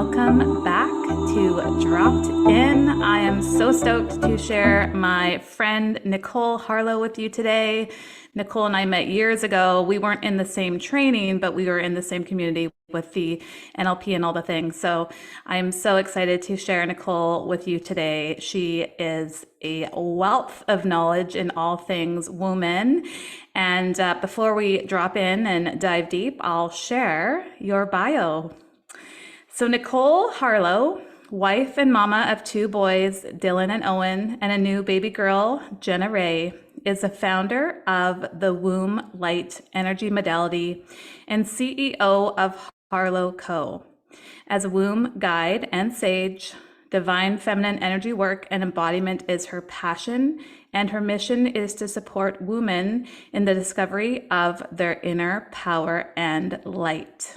welcome back to Dropped In. I am so stoked to share my friend Nicole Harlot with you today. Nicole and I met years ago. We weren't in the same training, but we were in the same community with the NLP and all the things. So I am so excited to share Nicole with you today. She is a wealth of knowledge in all things woman. And before we drop in and dive deep, I'll share your bio. So Nicole Harlot, wife and mama of two boys, Dylan and Owyn, and a new baby girl, Genna Rei, is the founder of the Womb Light Energy Modality and CEO of Harlot Co. As a womb guide and sage, divine feminine energy work and embodiment is her passion, and her mission is to support women in the discovery of their inner power and light.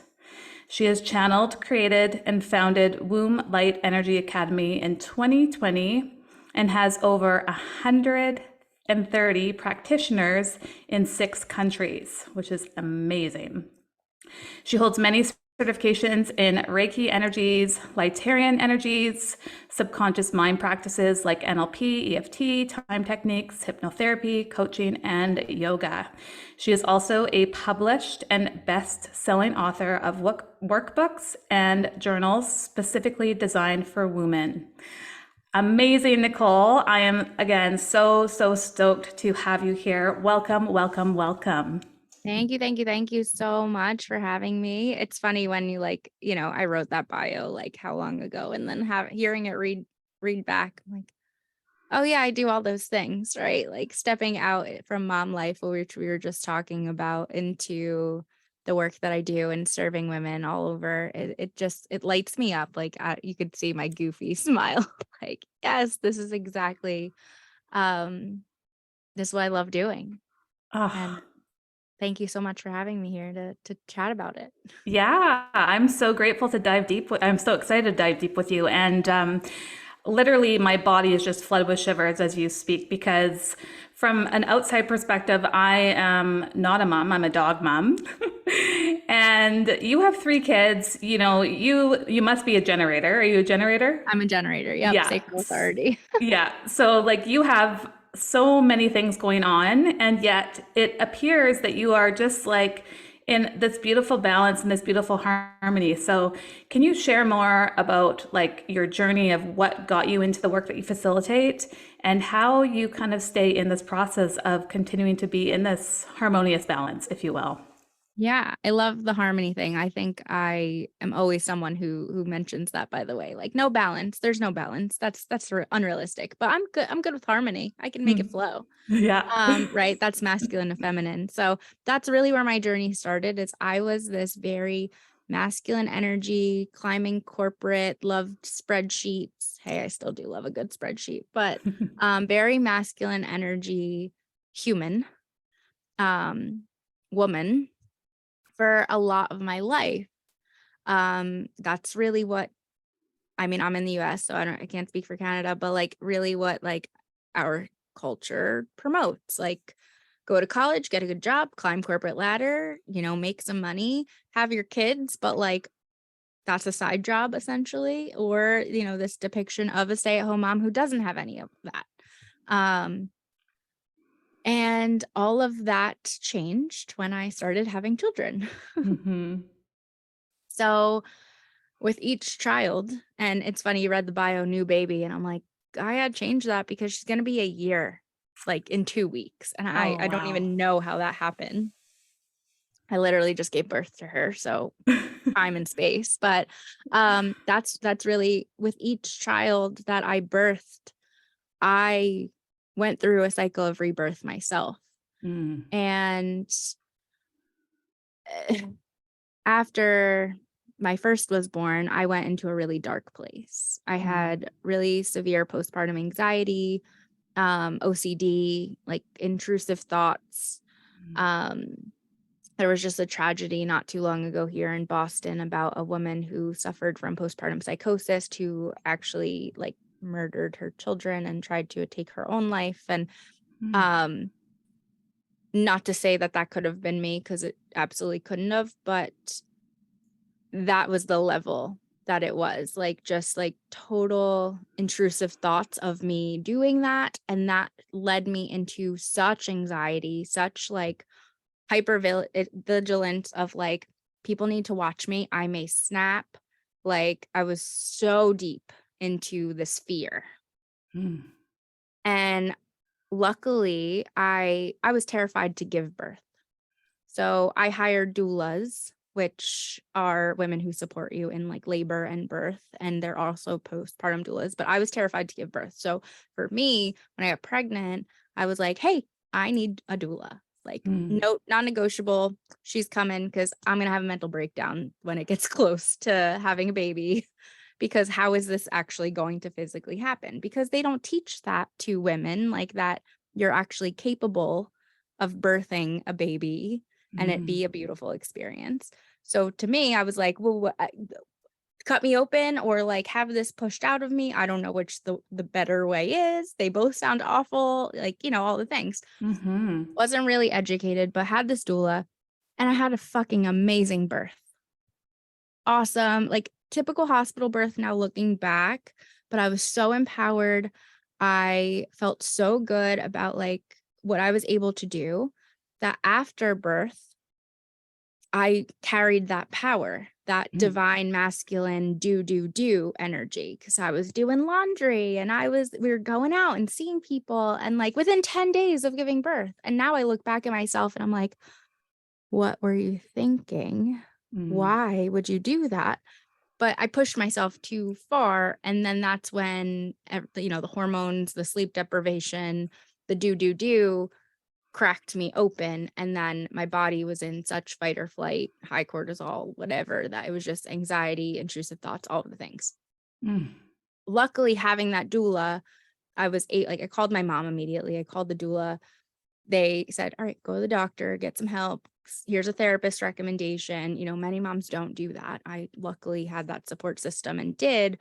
She has channeled, created, and founded Womb Light Energy Academy in 2020 and has over 130 practitioners in 6 countries, which is amazing. She holds many certifications in Reiki Energies, Lightarian Energies, subconscious mind practices like NLP, EFT, time techniques, hypnotherapy, coaching, and yoga. She is also a published and best-selling author of workbooks and journals specifically designed for women. Amazing, Nicole. I am, again, so stoked to have you here. Welcome, welcome, welcome. Thank you so much for having me. It's funny when you I wrote that bio like how long ago, and then hearing it read back, I'm like, oh yeah, I do all those things, right? Like stepping out from mom life, which we were just talking about, into the work that I do and serving women all over. It lights me up. Like you could see my goofy smile. Like, yes, this is exactly this is what I love doing. Oh. And thank you so much for having me here to chat about it. Yeah, I'm so grateful to dive deep. I'm so excited to dive deep with you. And literally, my body is just flooded with shivers as you speak, because from an outside perspective, I am not a mom, I'm a dog mom. And you have 3 kids. You know, you must be a generator. Are you a generator? I'm a generator. Yep. Yeah. Sacred authority. Yeah. So like you have so many things going on, and yet it appears that you are just like in this beautiful balance and this beautiful harmony. So can you share more about like your journey of what got you into the work that you facilitate and how you kind of stay in this process of continuing to be in this harmonious balance, if you will? Yeah, I love the harmony thing. I think I am always someone who mentions that, by the way. Like, no balance. There's no balance. That's unrealistic. But I'm good with harmony. I can make it flow. Yeah. Right. That's masculine and feminine. So that's really where my journey started. Is I was this very masculine energy, climbing corporate, loved spreadsheets. Hey, I still do love a good spreadsheet, but very masculine energy human, woman for a lot of my life. That's really what, I mean, I'm in the US, so I can't speak for Canada, but like really what like our culture promotes, like go to college, get a good job, climb corporate ladder, make some money, have your kids, but like that's a side job essentially, or this depiction of a stay-at-home mom who doesn't have any of that. And all of that changed when I started having children. Mm-hmm. So with each child, and it's funny, you read the bio, new baby, and I'm like, I had changed that because she's going to be a year, like in 2 weeks. And I don't even know how that happened. I literally just gave birth to her. So time and space. But that's really with each child that I birthed, I went through a cycle of rebirth myself. And after my first was born, I went into a really dark place. I had really severe postpartum anxiety, OCD, like intrusive thoughts. There was just a tragedy not too long ago here in Boston about a woman who suffered from postpartum psychosis, who actually like murdered her children and tried to take her own life. And not to say that could have been me, because it absolutely couldn't have, but that was the level that it was, like, just like total intrusive thoughts of me doing that. And that led me into such anxiety, such like vigilance of like, people need to watch me. I may snap. Like, I was so deep into this fear. Mm. And luckily, I was terrified to give birth. So I hired doulas, which are women who support you in like labor and birth, and they're also postpartum doulas. But I was terrified to give birth. So for me, when I got pregnant, I was like, hey, I need a doula. Like, Mm. no, non-negotiable. She's coming because I'm gonna have a mental breakdown when it gets close to having a baby. Because how is this actually going to physically happen? Because they don't teach that to women, like that you're actually capable of birthing a baby and it Mm. be a beautiful experience. So to me, I was like, well, cut me open or like have this pushed out of me. I don't know which the better way is. They both sound awful, like, all the things. Mhm. Wasn't really educated, but had this doula and I had a fucking amazing birth. Awesome, like typical hospital birth now looking back, but I was so empowered. I felt so good about like what I was able to do that after birth, I carried that power, that Mm. divine masculine do energy because I was doing laundry and we were going out and seeing people and like within 10 days of giving birth. And now I look back at myself and I'm like, what were you thinking? Mm. Why would you do that? But I pushed myself too far. And then that's when, the hormones, the sleep deprivation, the do cracked me open. And then my body was in such fight or flight, high cortisol, whatever, that it was just anxiety, intrusive thoughts, all of the things. Mm. Luckily, having that doula, I called my mom immediately. I called the doula. They said, all right, go to the doctor, get some help. Here's a therapist recommendation. Many moms don't do that. I luckily had that support system and did.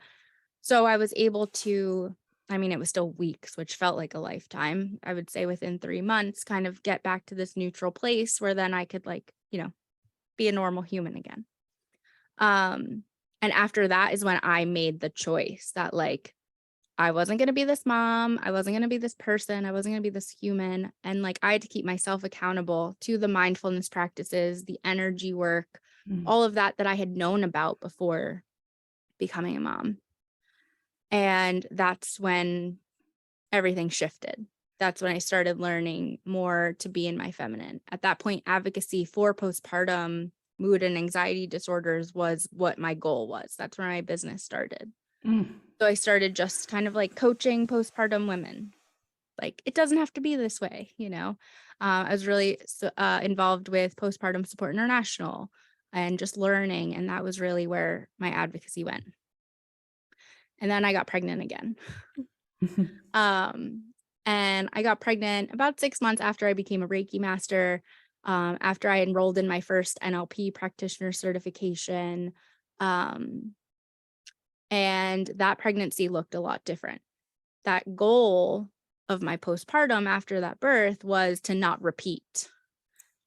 So I was able to, it was still weeks, which felt like a lifetime. I would say within 3 months, kind of get back to this neutral place where then I could be a normal human again. And after that is when I made the choice that like, I wasn't going to be this mom. I wasn't going to be this person. I wasn't going to be this human. And like, I had to keep myself accountable to the mindfulness practices, the energy work, Mm. all of that I had known about before becoming a mom. And that's when everything shifted. That's when I started learning more to be in my feminine. At that point, advocacy for postpartum mood and anxiety disorders was what my goal was. That's where my business started. Mm. So I started just kind of like coaching postpartum women. Like, it doesn't have to be this way, I was really involved with Postpartum Support International and just learning. And that was really where my advocacy went. And then I got pregnant again. And I got pregnant about 6 months after I became a Reiki master, after I enrolled in my first NLP practitioner certification. And that pregnancy looked a lot different. That goal of my postpartum after that birth was to not repeat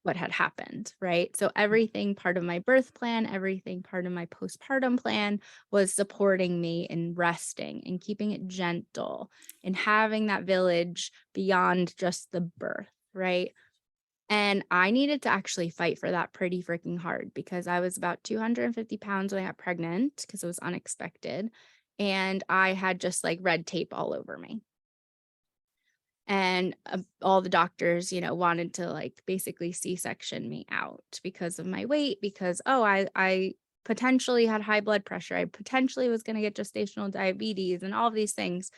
what had happened, right? So everything part of my birth plan, everything part of my postpartum plan was supporting me in resting and keeping it gentle and having that village beyond just the birth, right? And I needed to actually fight for that pretty freaking hard because I was about 250 pounds when I got pregnant because it was unexpected. And I had just like red tape all over me. And all the doctors, wanted to like basically C-section me out because of my weight, because, I potentially had high blood pressure. I potentially was going to get gestational diabetes and all of these things.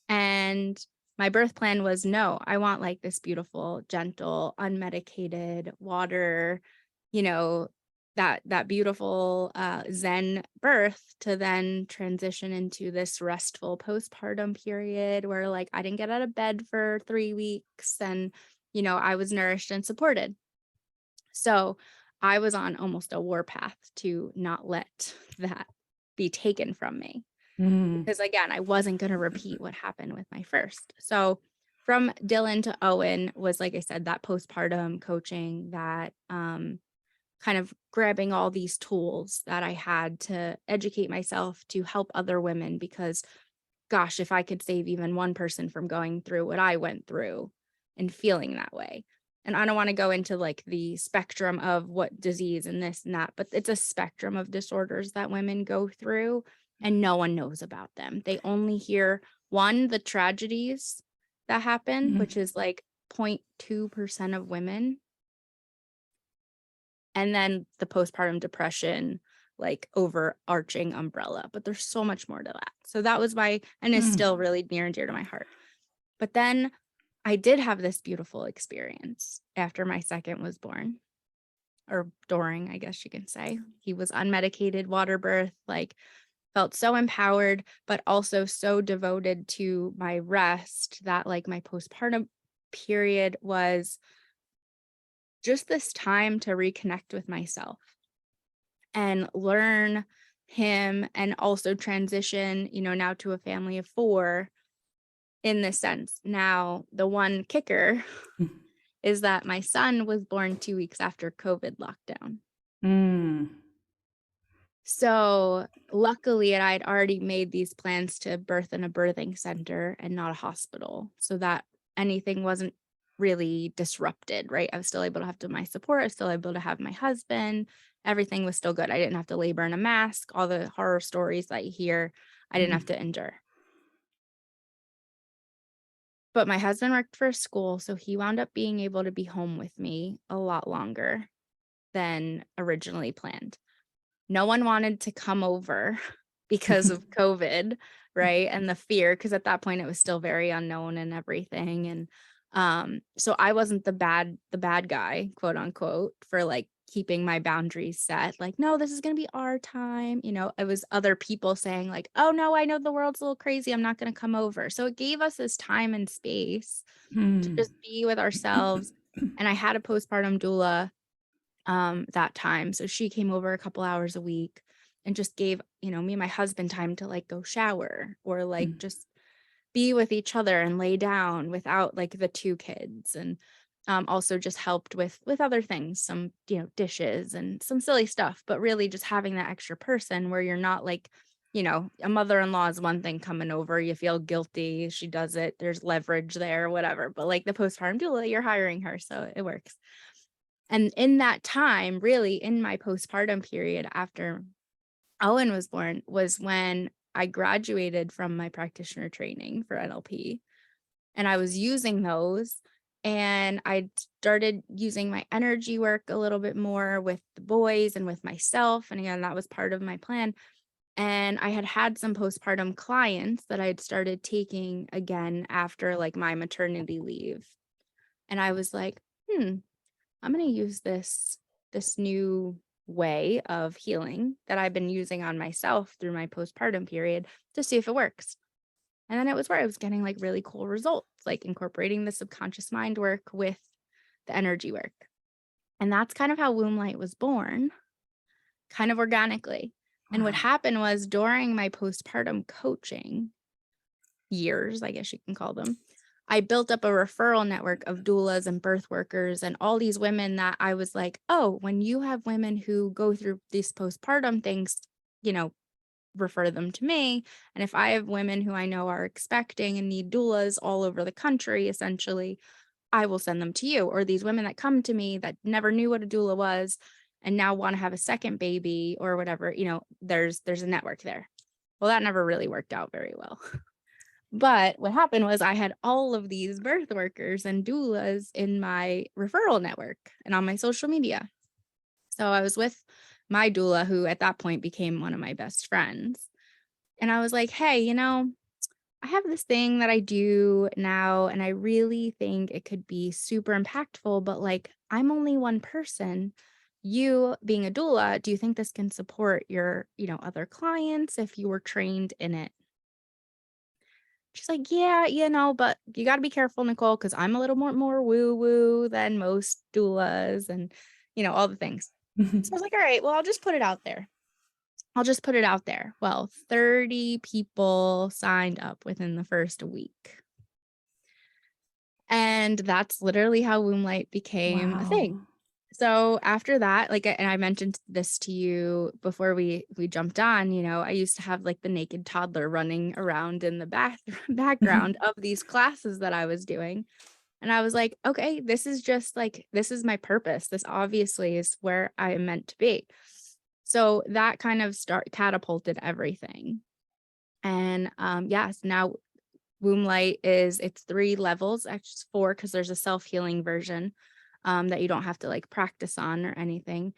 And my birth plan was, no, I want like this beautiful, gentle, unmedicated water, you know, that beautiful Zen birth to then transition into this restful postpartum period where like I didn't get out of bed for 3 weeks and, I was nourished and supported. So I was on almost a war path to not let that be taken from me. Mm. Because again, I wasn't going to repeat what happened with my first. So from Dylan to Owyn was, like I said, that postpartum coaching, that kind of grabbing all these tools that I had to educate myself to help other women, because gosh, if I could save even one person from going through what I went through and feeling that way. And I don't want to go into like the spectrum of what disease and this and that, but it's a spectrum of disorders that women go through and no one knows about them. They only hear the tragedies that happen, Mhm. which is like 0.2% of women, and then the postpartum depression, like overarching umbrella. But there's so much more to that. So that was and is still really near and dear to my heart. But then I did have this beautiful experience after my second was born, or during, I guess you can say. He was unmedicated water birth, like felt so empowered, but also so devoted to my rest that like my postpartum period was just this time to reconnect with myself and learn him, and also transition, now to a family of 4 in this sense. Now, the one kicker is that my son was born 2 weeks after COVID lockdown. Mm. So luckily, I'd already made these plans to birth in a birthing center and not a hospital, so that anything wasn't really disrupted, right? I was still able to have my support. I was still able to have my husband. Everything was still good. I didn't have to labor in a mask. All the horror stories that you hear, I didn't have to endure. But my husband worked for a school, so he wound up being able to be home with me a lot longer than originally planned. No one wanted to come over because of COVID, right? And the fear, because at that point it was still very unknown and everything. And so I wasn't the bad guy, quote unquote, for like keeping my boundaries set. Like, no, this is gonna be our time. It was other people saying, like, oh no, I know the world's a little crazy. I'm not gonna come over. So it gave us this time and space to Mm. just be with ourselves. And I had a postpartum doula that time. So she came over a couple hours a week and just gave, me and my husband time to like go shower or like just be with each other and lay down without like the 2 kids. And also just helped with other things, some, dishes and some silly stuff, but really just having that extra person where you're not like, a mother-in-law is one thing coming over, you feel guilty, she does it, there's leverage there, whatever. But like the postpartum doula, you're hiring her, so it works. And in that time, really in my postpartum period after Owyn was born, was when I graduated from my practitioner training for NLP. And I was using those, and I started using my energy work a little bit more with the boys and with myself. And again, that was part of my plan. And I had some postpartum clients that I had started taking again after like my maternity leave. And I was like, I'm going to use this new way of healing that I've been using on myself through my postpartum period to see if it works. And then it was where I was getting like really cool results, like incorporating the subconscious mind work with the energy work. And that's kind of how Womb Light was born, kind of organically. And what Wow. happened was during my postpartum coaching years, I guess you can call them, I built up a referral network of doulas and birth workers and all these women that I was like, oh, when you have women who go through these postpartum things, refer them to me. And if I have women who I know are expecting and need doulas all over the country, essentially, I will send them to you. Or these women that come to me that never knew what a doula was and now want to have a second baby or whatever, there's a network there. Well, that never really worked out very well. But what happened was I had all of these birth workers and doulas in my referral network and on my social media. So I was with my doula, who at that point became one of my best friends. And I was like, hey, I have this thing that I do now, and I really think it could be super impactful, but like, I'm only one person. You being a doula, do you think this can support your, other clients if you were trained in it? She's like, yeah, but you got to be careful, Nicole, because I'm a little more woo woo than most doulas and, all the things. So I was like, all right, well, I'll just put it out there. Well, 30 people signed up within the first week. And that's literally how Womb Light became a thing. Wow. So after that, like, and I mentioned this to you before we jumped on, you know, I used to have like the naked toddler running around in the background of these classes that I was doing. And I was like, okay, this is just like, this is my purpose. This obviously is where I am meant to be. So that kind of catapulted everything. And yes, now womb light it's 3 levels, actually it's 4 because there's a self-healing version that you don't have to like practice on or anything.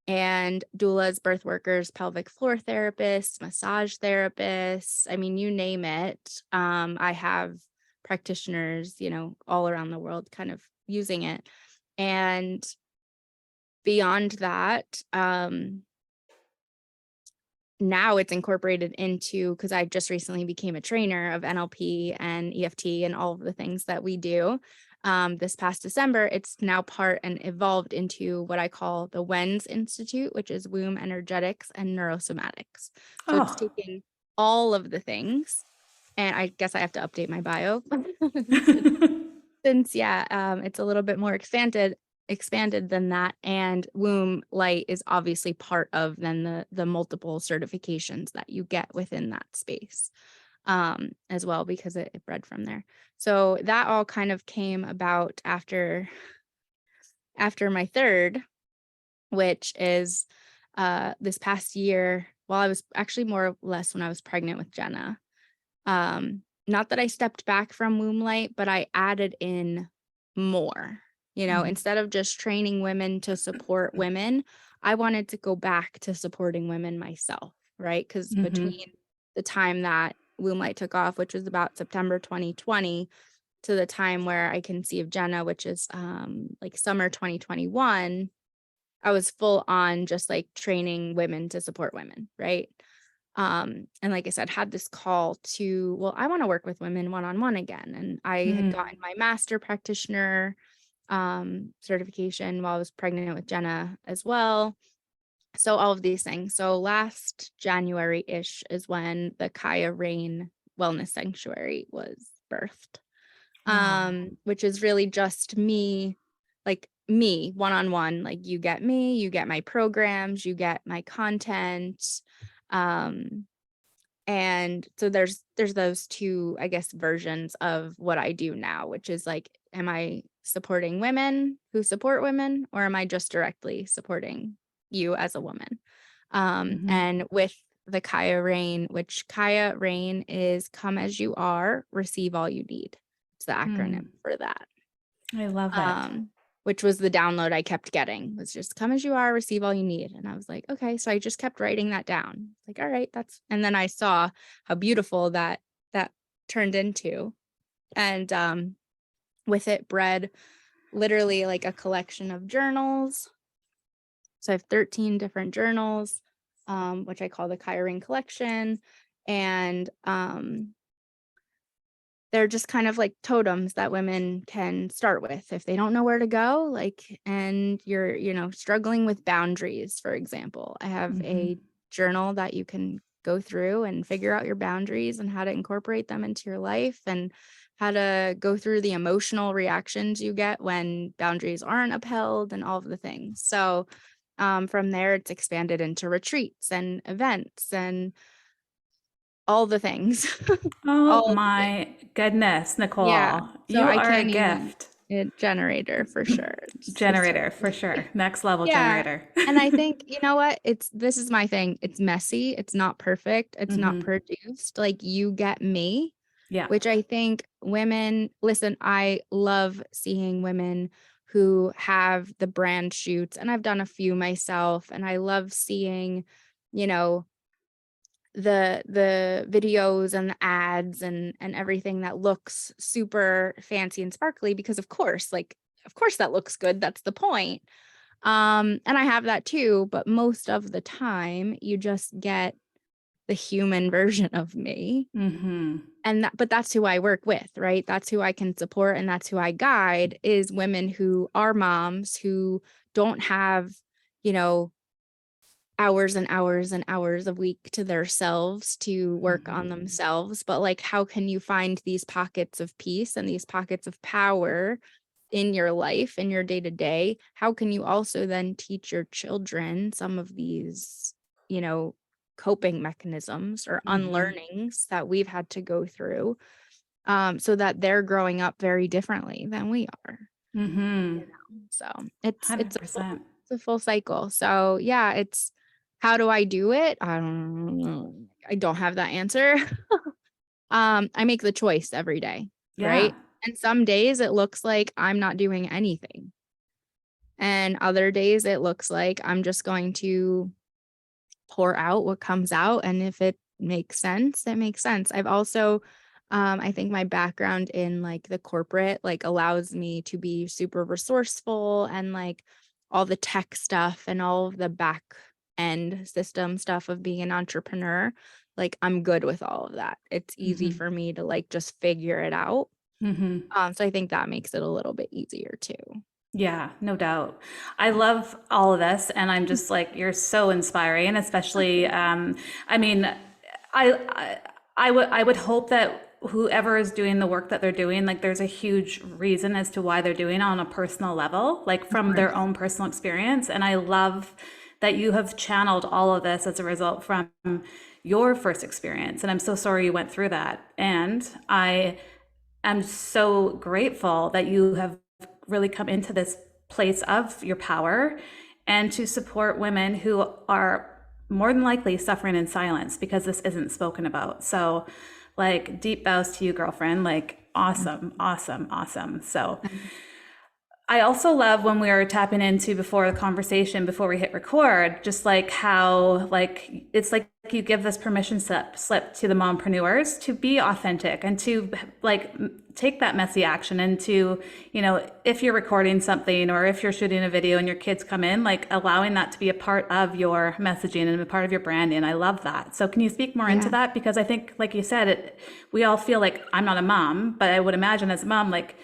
And doulas, birth workers, pelvic floor therapists, massage therapists, I mean, you name it. I have practitioners, you know, all around the world kind of using it. And beyond that, now it's incorporated into, because I just recently became a trainer of NLP and EFT and all of the things that we do. This past December, it's now part and evolved into what I call the WENS Institute, which is Womb Energetics and Neurosomatics. So it's Oh. taking all of the things, and I guess I have to update my bio since it's a little bit more expanded than that, and womb light is obviously part of then the multiple certifications that you get within that space as well, because it bred from there. So that all kind of came about after my third, which is this past year, while I was actually more or less when I was pregnant with Genna. Not that I stepped back from womb light, but I added in more. You know, instead of just training women to support women, I wanted to go back to supporting women myself, right? Because between the time that womb light took off, which was about September 2020, to the time where I conceived Genna, which is like summer 2021, I was full on just like training women to support women, right? And like I said, had this call to, well, I want to work with women one-on-one again. And I had gotten my master practitioner certification while I was pregnant with Genna as well. So all of these things. So last January-ish is when the Kaya Rain Wellness Sanctuary was birthed. Which is really just me, like me one-on-one, like you get me, you get my programs, you get my content. And so there's those two, I guess, versions of what I do now, which is like, am I supporting women who support women, or am I just directly supporting you as a woman? And with the Kaya Rain, which Kaya Rain is come as you are, receive all you need. It's the acronym for that. I love it. Which was the download I kept getting, was just come as you are, receive all you need. And I was like, okay. So I just kept writing that down. Like, all right, and then I saw how beautiful that turned into. And with it bred literally like a collection of journals. So I have 13 different journals, which I call the Kaya Rain collection. And they're just kind of like totems that women can start with if they don't know where to go, like, and you're, you know, struggling with boundaries, for example. I have a journal that you can go through and figure out your boundaries and how to incorporate them into your life, and how to go through the emotional reactions you get when boundaries aren't upheld, and all of the things. So from there, it's expanded into retreats and events and all the things. Oh All the things. my goodness, Yeah. Nicole, So you I are a can't even gift. generator for sure. It's Generator for sure. Next level yeah. generator. And I think, you know what? This is my thing. It's messy. It's not perfect. It's not produced. Like, you get me, Yeah. which I think women, listen, I love seeing women who have the brand shoots, and I've done a few myself, and I love seeing, you know, the videos and the ads and everything that looks super fancy and sparkly, because of course that looks good, that's the point. And I have that too, but most of the time you just get the human version of me. And but that's who I work with, right? That's who I can support, and that's who I guide, is women who are moms who don't have, you know, hours and hours and hours a week to themselves to work on themselves. But like, how can you find these pockets of peace and these pockets of power in your life, in your day-to-day, how can you also then teach your children some of these, coping mechanisms or unlearnings that we've had to go through, so that they're growing up very differently than we are. So it's a full, 100%. it's a full cycle. So yeah, it's how do I do it? I don't know. I don't have that answer. I make the choice every day, Yeah. right? And some days it looks like I'm not doing anything. And other days it looks like I'm just going to pour out what comes out. And if it makes sense, it makes sense. I've also, I think my background in like the corporate, like allows me to be super resourceful and like all the tech stuff and all of the back end system stuff of being an entrepreneur. Like I'm good with all of that. It's easy for me to like just figure it out. So I think that makes it a little bit easier too. Yeah, no doubt. I love all of this, and I'm just like, you're so inspiring, especially, I mean, I, I would hope that whoever is doing the work that they're doing, like there's a huge reason as to why they're doing it on a personal level, like from their own personal experience. And I love that you have channeled all of this as a result from your first experience. And I'm so sorry you went through that. And I'm so grateful that you have really come into this place of your power and to support women who are more than likely suffering in silence because this isn't spoken about. So, like, deep bows to you, girlfriend. Like, awesome, awesome, awesome. So, I also love when we were tapping into before the conversation, before we hit record, just like how, like, it's like you give this permission slip to the mompreneurs to be authentic and to like take that messy action and to, if you're recording something or if you're shooting a video and your kids come in, like allowing that to be a part of your messaging and a part of your branding. I love that. So can you speak more into that? Because I think, like you said, we all feel like I'm not a mom, but I would imagine as a mom, like,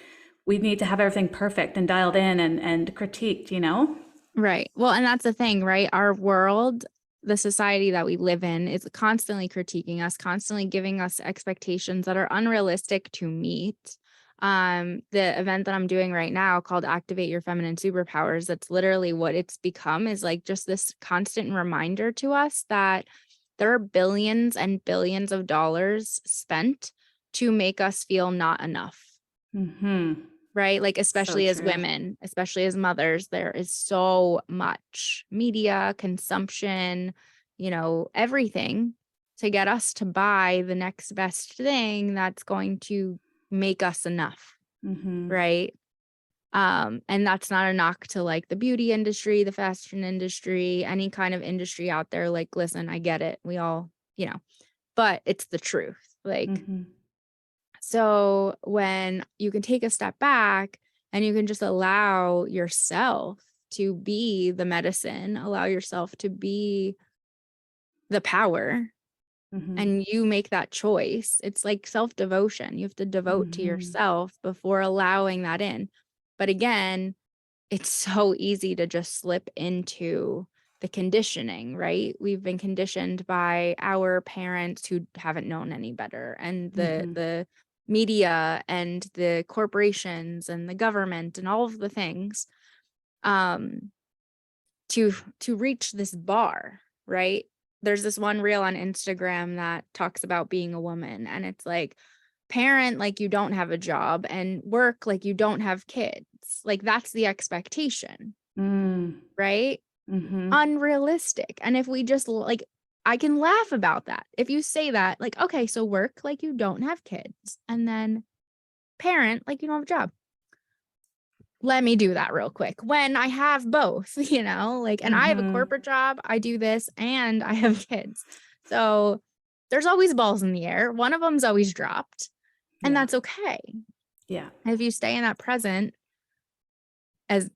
we need to have everything perfect and dialed in and critiqued. Right. Well, and that's the thing, right? Our world, the society that we live in is constantly critiquing us, constantly giving us expectations that are unrealistic to meet. The event that I'm doing right now called Activate Your Feminine Superpowers, that's literally what it's become, is like just this constant reminder to us that there are billions and billions of dollars spent to make us feel not enough. Right? Like, especially as women, especially as mothers, there is so much media consumption, everything to get us to buy the next best thing that's going to make us enough. Right. And that's not a knock to like the beauty industry, the fashion industry, any kind of industry out there. Like, listen, I get it. We all, but it's the truth. Like, so when you can take a step back and you can just allow yourself to be the medicine, allow yourself to be the power, and you make that choice, it's like self-devotion. You have to devote to yourself before allowing that in. But again, it's so easy to just slip into the conditioning, right? We've been conditioned by our parents who haven't known any better, and the media and the corporations and the government and all of the things, to reach this bar, right? There's this one reel on Instagram that talks about being a woman, and it's like, parent like you don't have a job and work like you don't have kids. Like, that's the expectation, right? Unrealistic. And if we just like, I can laugh about that. If you say that, like, okay, so work like you don't have kids, and then parent like you don't have a job. Let me do that real quick when I have both, like, and I have a corporate job, I do this, and I have kids. So there's always balls in the air. One of them's always dropped, and that's okay. Yeah. If you stay in that present as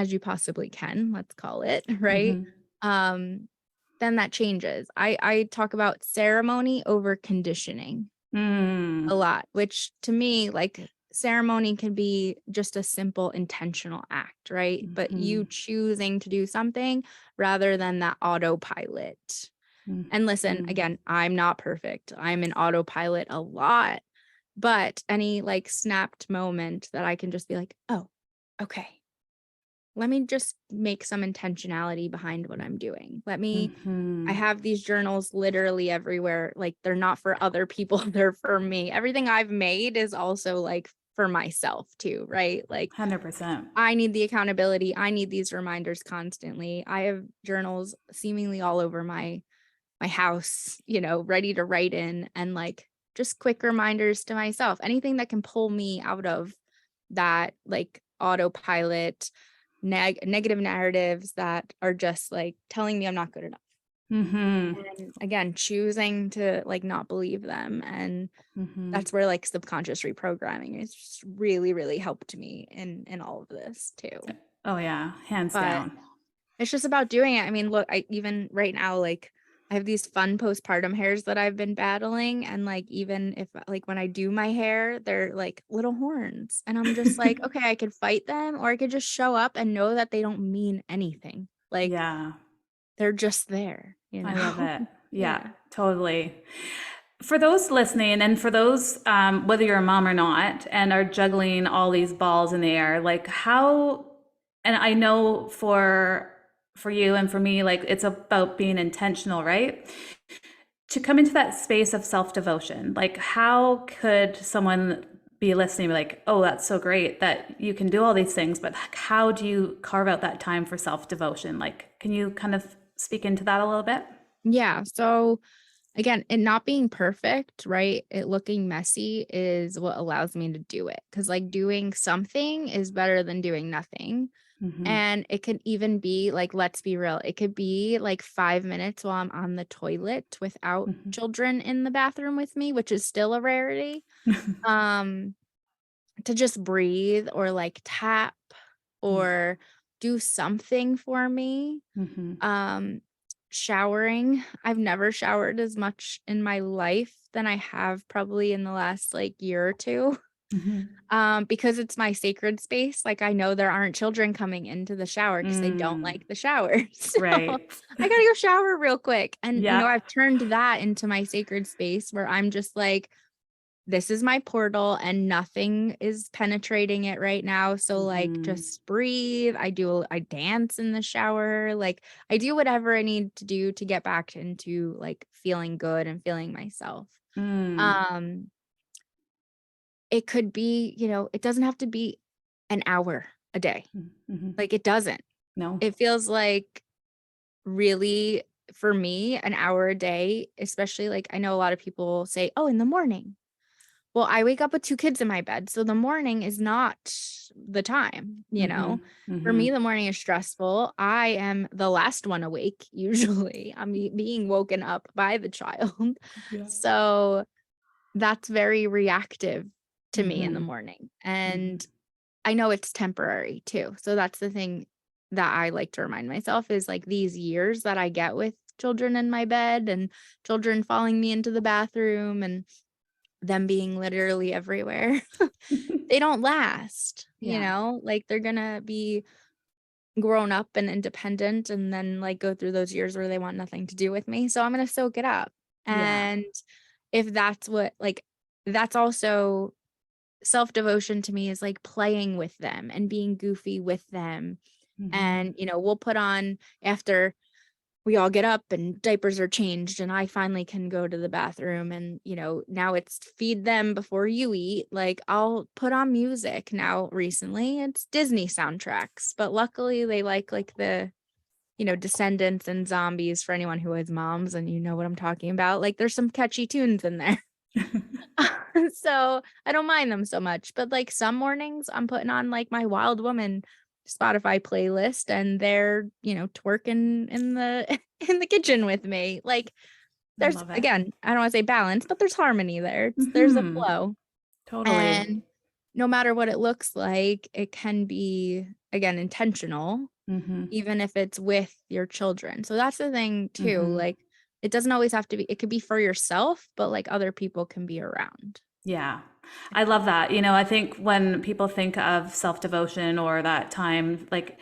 you possibly can, let's call it, right? Then that changes. I talk about ceremony over conditioning a lot, which to me, like, ceremony can be just a simple intentional act, right? But you choosing to do something rather than that autopilot. And listen, again, I'm not perfect. I'm in autopilot a lot, but any like snapped moment that I can just be like, oh, okay, let me just make some intentionality behind what I'm doing. I Mm-hmm. have these journals literally everywhere. Like they're not for other people, they're for me. Everything I've made is also like for myself too, right? Like 100%. I need the accountability. I need these reminders constantly. I have journals seemingly all over my house, ready to write in, and like just quick reminders to myself. Anything that can pull me out of that like autopilot, negative narratives that are just like telling me I'm not good enough. Mm-hmm. And again, choosing to like not believe them. And Mm-hmm. that's where like subconscious reprogramming is just really, really helped me in all of this too. Oh yeah, hands But down. it's just about doing it. I mean, look, I even right now, like I have these fun postpartum hairs that I've been battling. And like, even if like when I do my hair, they're like little horns. And I'm just like, okay, I could fight them, or I could just show up and know that they don't mean anything. Like Yeah, they're just there, I love it. Yeah, Yeah. totally. For those listening, and for those, whether you're a mom or not, and are juggling all these balls in the air, like how, and I know for you and for me, like it's about being intentional, right? To come into that space of self-devotion, like how could someone be listening, like, oh, that's so great that you can do all these things, but how do you carve out that time for self-devotion? Like, can you kind of speak into that a little bit? Yeah. So again, it not being perfect, right? It looking messy is what allows me to do it. Cause like doing something is better than doing nothing. Mm-hmm. And it could even be like, let's be real, it could be like 5 minutes while I'm on the toilet without Mm-hmm. children in the bathroom with me, which is still a rarity. Um, to just breathe or like tap or do something for me. Mm-hmm. Um, Showering. I've never showered as much in my life than I have probably in the last like year or two. Mm-hmm. Because it's my sacred space. Like I know there aren't children coming into the shower because they don't Mm, like the shower. So right. I gotta go shower real quick. And Yeah. I've turned that into my sacred space where I'm just like, this is my portal and nothing is penetrating it right now. So like Mm-hmm. just breathe. I dance in the shower. Like I do whatever I need to do to get back into like feeling good and feeling myself. Mm. Um, it could be, it doesn't have to be an hour a day. Mm-hmm. Like it doesn't. No. It feels like really for me, an hour a day, especially like I know a lot of people say, oh, in the morning. Well, I wake up with two kids in my bed. So the morning is not the time. Mm-hmm. For Mm-hmm. me, the morning is stressful. I am the last one awake, usually. I'm being woken up by the child. Yeah. So that's very reactive to me in the Mm-hmm. morning. Mm-hmm. And I know it's temporary too. So that's the thing that I like to remind myself is like these years that I get with children in my bed and children following me into the bathroom and them being literally everywhere. They don't last, Yeah. like they're gonna be grown up and independent and then like go through those years where they want nothing to do with me. So I'm gonna soak it up. Yeah. And if that's what like that's also self-devotion to me is like playing with them and being goofy with them. Mm-hmm. And we'll put on after we all get up and diapers are changed and I finally can go to the bathroom and now it's feed them before you eat. Like I'll put on music. Now recently it's Disney soundtracks, but luckily they like the Descendants and Zombies for anyone who has moms and you know what I'm talking about. Like there's some catchy tunes in there. So I don't mind them so much. But like some mornings I'm putting on like my Wild Woman Spotify playlist and they're, twerking in the in the kitchen with me. Like I there's love it. again, I don't want to say balance, but there's harmony there. There's a Mm-hmm. flow. Totally. And no matter what it looks like, it can be again intentional, Mm-hmm. even if it's with your children. So that's the thing too. Mm-hmm. Like it doesn't always have to be, it could be for yourself, but like other people can be around. Yeah. I love that. I think when people think of self-devotion or that time, like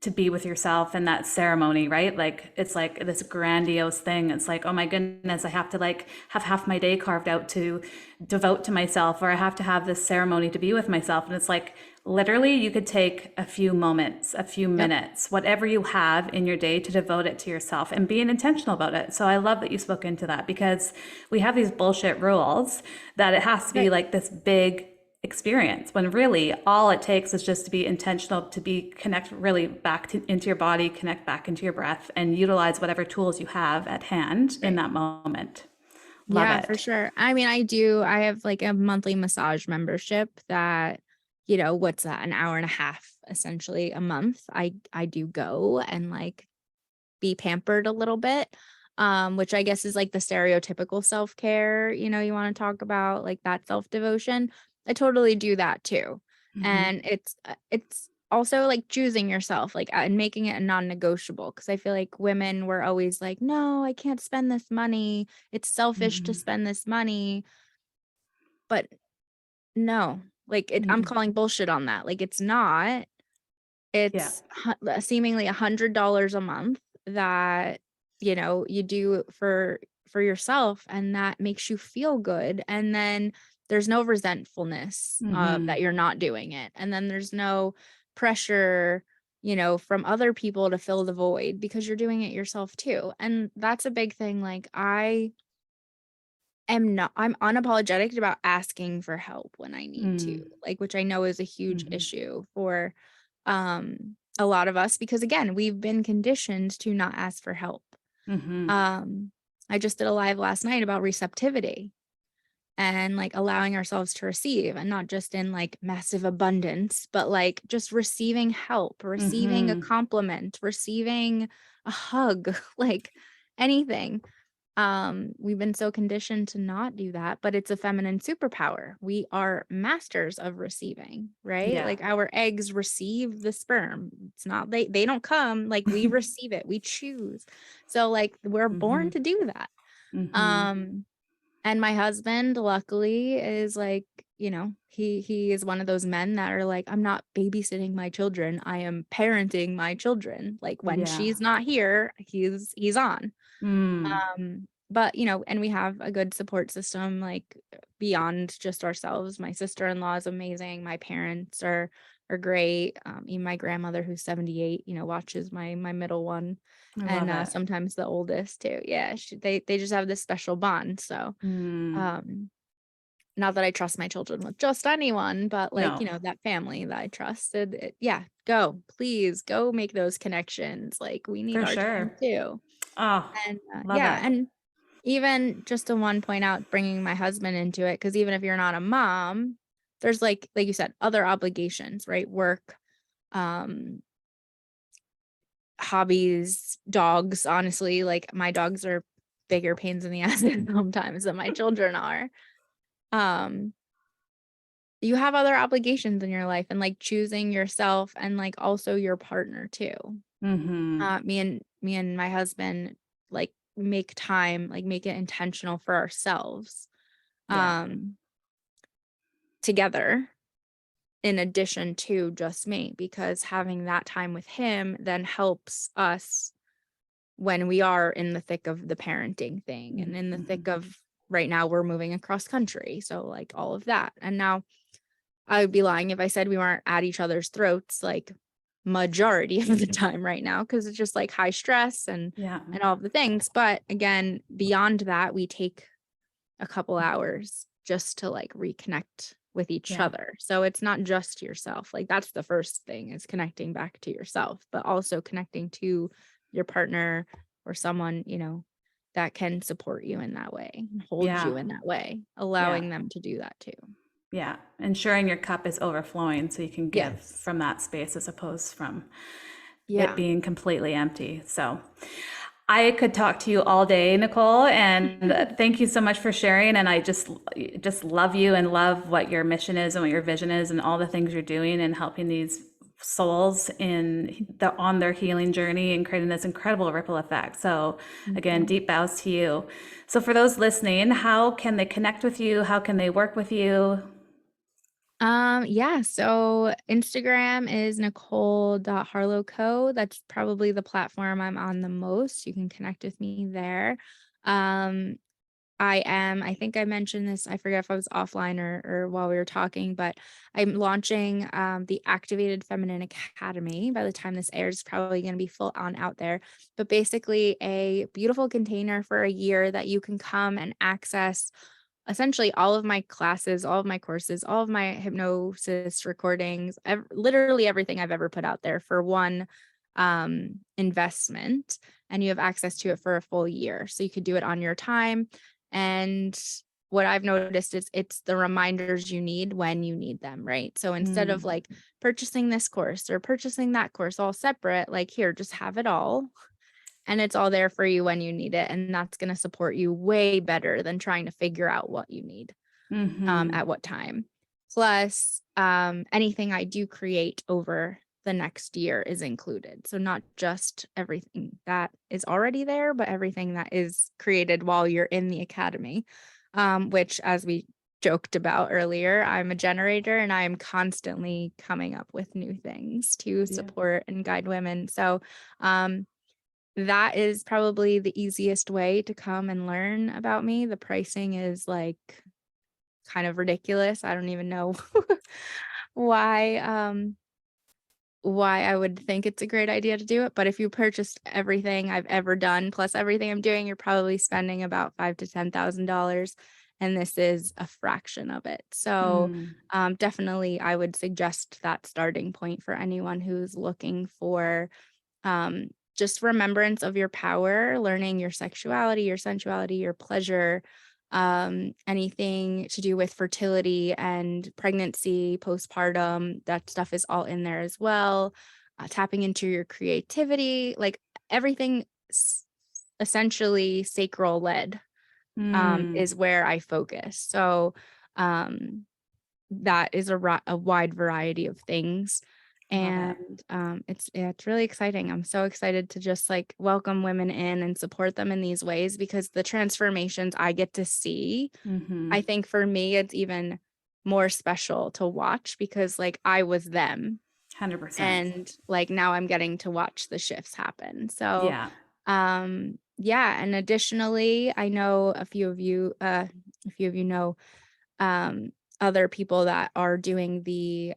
to be with yourself in that ceremony, right? Like it's like this grandiose thing. It's like, oh my goodness, I have to like have half my day carved out to devote to myself, or I have to have this ceremony to be with myself. And it's like literally you could take a few moments, a few Yep. minutes, whatever you have in your day to devote it to yourself and being intentional about it. So I love that you spoke into that, because we have these bullshit rules that it has to be Right. like this big experience, when really all it takes is just to be intentional, to be connect really back into your body, connect back into your breath, and utilize whatever tools you have at hand in Right. that moment. Love Yeah, for it. sure. I mean, I have like a monthly massage membership that, what's that, an hour and a half essentially a month. I do go and like be pampered a little bit, which I guess is like the stereotypical self-care, you want to talk about, like that self-devotion. I totally do that too. Mm-hmm. And it's also like choosing yourself, like, and making it a non-negotiable, because I feel like women were always like, no, I can't spend this money. It's selfish to Mm-hmm. spend this money. But no, like I'm Mm-hmm. calling bullshit on that. Like it's not. Yeah. It's seemingly $100 a month that, you do for yourself, and that makes you feel good. And then there's no resentfulness Mm-hmm. that you're not doing it. And then there's no pressure, from other people to fill the void, because you're doing it yourself too. And that's a big thing. Like I'm unapologetic about asking for help when I need to, like, which I know is a huge Mm-hmm. issue for a lot of us, because again, we've been conditioned to not ask for help. Mm-hmm. um I just did a live last night about receptivity, and like allowing ourselves to receive, and not just in like massive abundance, but like just receiving help, receiving a Mm-hmm. compliment, receiving a hug, like anything. We've been so conditioned to not do that, but it's a feminine superpower. We are masters of receiving, right? Yeah. Like our eggs receive the sperm. It's not they don't come, like we receive it, we choose. So like we're Mm-hmm. born to do that. Mm-hmm. Um and my husband luckily is like, he is one of those men that are like, I'm not babysitting my children, I am parenting my children. Like when Yeah. she's not here, he's on. Mm. But and we have a good support system, like beyond just ourselves. My sister-in-law is amazing. My parents are great. Even my grandmother, who's 78, watches my middle one, I love and it. sometimes the oldest too. Yeah, they just have this special bond. So, Mm. um, not that I trust my children with just anyone, but like, No, that family that I trusted. Yeah, please go make those connections. Like we need for our time sure. too. Oh, And love yeah, it. and even just to one point out, bringing my husband into it, because even if you're not a mom, there's like you said, other obligations, right? Work, um, hobbies, dogs. Honestly, like my dogs are bigger pains in the ass sometimes than my children are. Um, you have other obligations in your life, and like choosing yourself, and like also your partner too. Mm-hmm. Me and my husband like make time, like make it intentional for ourselves, Yeah. um together, in addition to just me, because having that time with him then helps us when we are in the thick of the parenting thing, and in the Mm-hmm. thick of, right now we're moving across country, so like all of that. And now I would be lying if I said we weren't at each other's throats like majority of the time right now, because it's just like high stress Yeah. and all of the things. But again, beyond that, we take a couple hours just to like reconnect with each Yeah. other. So it's not just yourself. Like that's the first thing, is connecting back to yourself, but also connecting to your partner, or someone, that can support you in that way and hold Yeah. you in that way, Yeah. allowing them to do that too. Yeah. Ensuring your cup is overflowing so you can give Yes. from that space as opposed from it Yeah. being completely empty. So I could talk to you all day, Nicole, and thank you so much for sharing. And I just love you and love what your mission is and what your vision is and all the things you're doing and helping these souls on their healing journey and creating this incredible ripple effect. So Thank again, you. deep bows to you. So for those listening, how can they connect with you? How can they work with you? Yeah, so Instagram is Nicole.HarlotCo. That's probably the platform I'm on the most. You can connect with me there. Um, I think I mentioned this, I forget if I was offline or while we were talking, but I'm launching the Activated Feminine Academy. By the time this airs, it's probably going to be full on out there. But basically, a beautiful container for a year that you can come and access essentially all of my classes, all of my courses, all of my hypnosis recordings, literally everything I've ever put out there for one investment. And you have access to it for a full year. So you could do it on your time. And what I've noticed is it's the reminders you need when you need them, right? So instead of like purchasing this course or purchasing that course all separate, like here, just have it all. And it's all there for you when you need it. And that's going to support you way better than trying to figure out what you need at what time. Plus, anything I do create over the next year is included. So not just everything that is already there, but everything that is created while you're in the academy, which, as we joked about earlier, I'm a generator and I am constantly coming up with new things to support and guide women. So that is probably the easiest way to come and learn about me. The pricing is like kind of ridiculous. I don't even know why I would think it's a great idea to do it. But if you purchased everything I've ever done, plus everything I'm doing, you're probably spending about $5,000 to $10,000. And this is a fraction of it. So definitely I would suggest that starting point for anyone who's looking for just remembrance of your power, learning your sexuality, your sensuality, your pleasure, anything to do with fertility and pregnancy, postpartum, that stuff is all in there as well. Tapping into your creativity, like everything essentially sacral led is where I focus. So that is a wide variety of things. And it's really exciting. I'm so excited to just like welcome women in and support them in these ways, because the transformations I get to see, I think for me, it's even more special to watch, because like I was them 100%. and like now I'm getting to watch the shifts happen. So yeah. And additionally, I know a few of you know other people that are doing the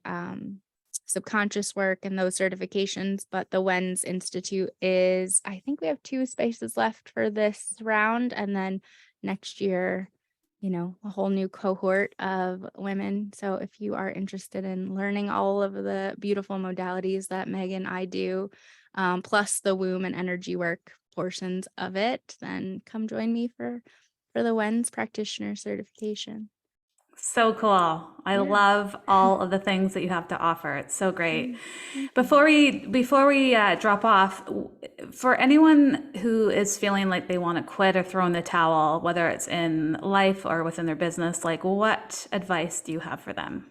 subconscious work and those certifications, but the WENS Institute is, I think we have 2 spaces left for this round, and then next year, a whole new cohort of women. So if you are interested in learning all of the beautiful modalities that Meg and I do, plus the womb and energy work portions of it, then come join me for the WENS practitioner certification. So cool. I love all of the things that you have to offer. It's so great. Before we drop off, for anyone who is feeling like they want to quit or throw in the towel, whether it's in life or within their business, like what advice do you have for them?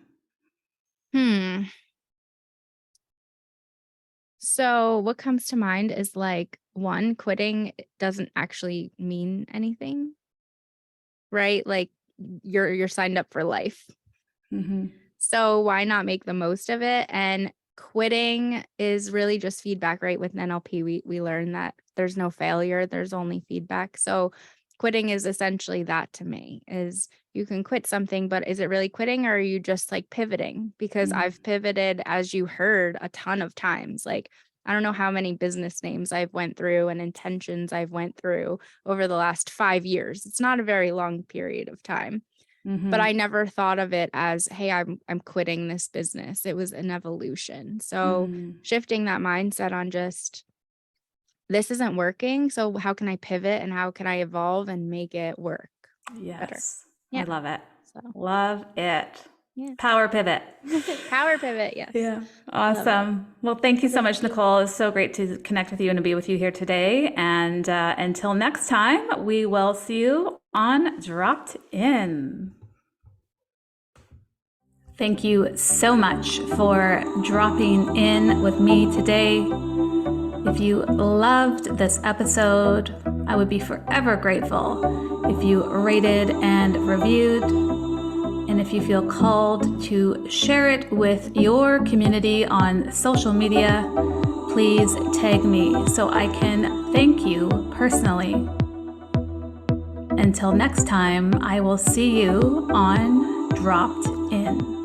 So what comes to mind is like, one, quitting doesn't actually mean anything, right? Like you're signed up for life. So why not make the most of it? And quitting is really just feedback, right? With NLP, we learn that there's no failure, there's only feedback. So quitting is essentially that to me, is you can quit something, but is it really quitting, or are you just like pivoting? Because I've pivoted, as you heard, a ton of times. Like, I don't know how many business names I've went through and intentions I've went through over the last 5 years. It's not a very long period of time. But I never thought of it as, hey, I'm quitting this business. It was an evolution. So shifting that mindset on just, this isn't working, so how can I pivot and how can I evolve and make it work better? I love it. Love it. Yeah. Power pivot. Power pivot, yes. Yeah. Awesome. Well, thank you so much, Nicole. It's so great to connect with you and to be with you here today. And until next time, we will see you on Dropped In. Thank you so much for dropping in with me today. If you loved this episode, I would be forever grateful if you rated and reviewed. And if you feel called to share it with your community on social media, please tag me so I can thank you personally. Until next time, I will see you on Dropped In.